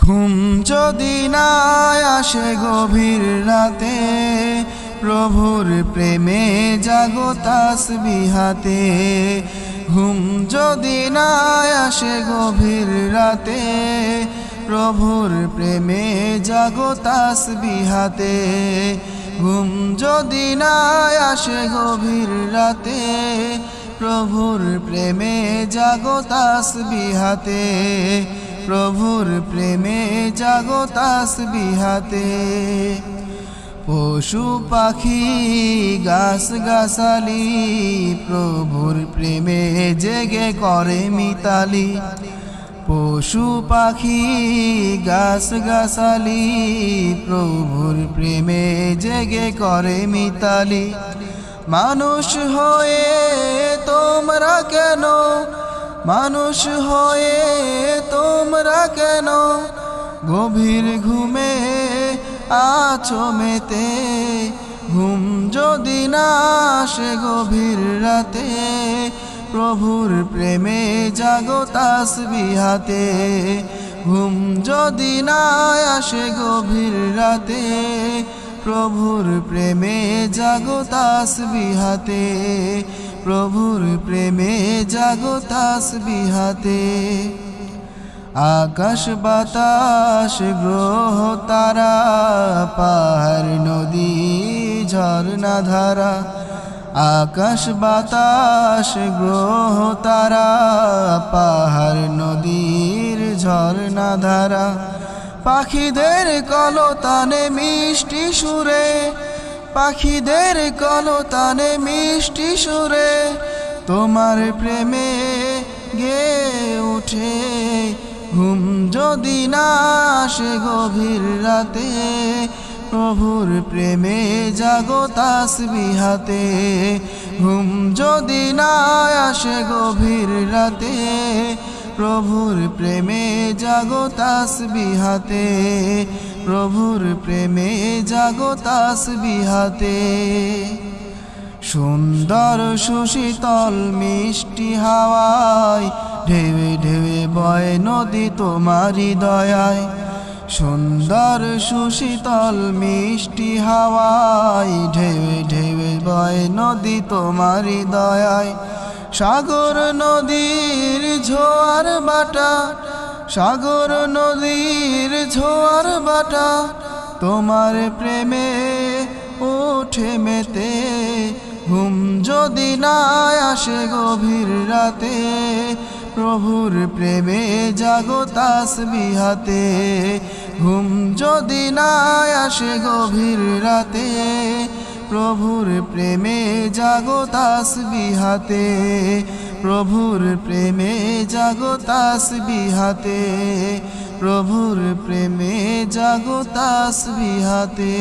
ঘুম যদি না আসে গভীর রাতে, প্রভুর প্রেমে জাগো তাসবিহাতে। ঘুম যদি না আসে গভীর রাতে, প্রভুর প্রেমে জাগো তাসবিহাতে। ঘুম যদি না আসে গভীর রাতে, প্রভুর প্রেমে জাগো তাসবিহাতে। প্রভুর প্রেমে জাগো তাসবিহাতে। পশু পাখি গাছ গাছালি, প্রভুর প্রেমে জেগে করে মিতালি। পশু পাখি গাছ গাছালি, প্রভুর প্রেমে জেগে করে মিতালি। মানুষ হয়ে তোমরা কেন, মানুষ হয়ে তোমরা কেন গভীর ঘুমে আছো মেতে। ঘুম যদি না আসে গভীর রাতে, প্রভুর প্রেমে জাগো তাসবিহাতে। ঘুম যদি না আসে গভীর রাতে, প্রভুর প্রেমে জাগো তাসবিহাতে। প্রভুর প্রেমে জাগো তাসবিহাতে। আকাশ বাতাস গ্রহ তারা, পাহাড় নদী ঝর্ণা ধারা। আকাশ বাতাস গ্রহ তারা, পাহাড় নদীর ঝর্ণা ধারা। পাখিদের কলতানে মিষ্টি সুরে, পাখিদের কলতানে মিষ্টি সুরে, তোমার প্রেমে গেয়ে উঠে। ঘুম যদি না আসে গভীর রাতে, প্রভুর প্রেমে জাগো তাসবিহাতে। ঘুম যদি না আসে গভীর রাতে, প্রভুর প্রেমে জাগো তাসবিহাতে। প্রভুর প্রেমে জাগো তাসবিহাতে। সুন্দর সুশীতল মিষ্টি হাওয়ায়, ঢেউে ঢেউে বয় নদী তোমারি দয়ায়। সুন্দর সুশীতল মিষ্টি হাওয়ায়, ঢেউে ঢেউে বয় নদী তোমারি দয়ায়। সাগর নদীর ঝোয়ার বাটা, সাগর নদীর ঝোয়ার বাটা, তোমার প্রেমে ওঠে মেতে। ঘুম যদি না আসে গভীর রাতে, প্রভুর প্রেমে জাগো তাসবিহাতে। ঘুম যদি না আসে গভীর রাতে, প্রভুর প্রেমে জাগো তাসবিহাতে। প্রভুর প্রেমে জাগো তাসবিহাতে। প্রভুর প্রেমে জাগো তাসবিহাতে।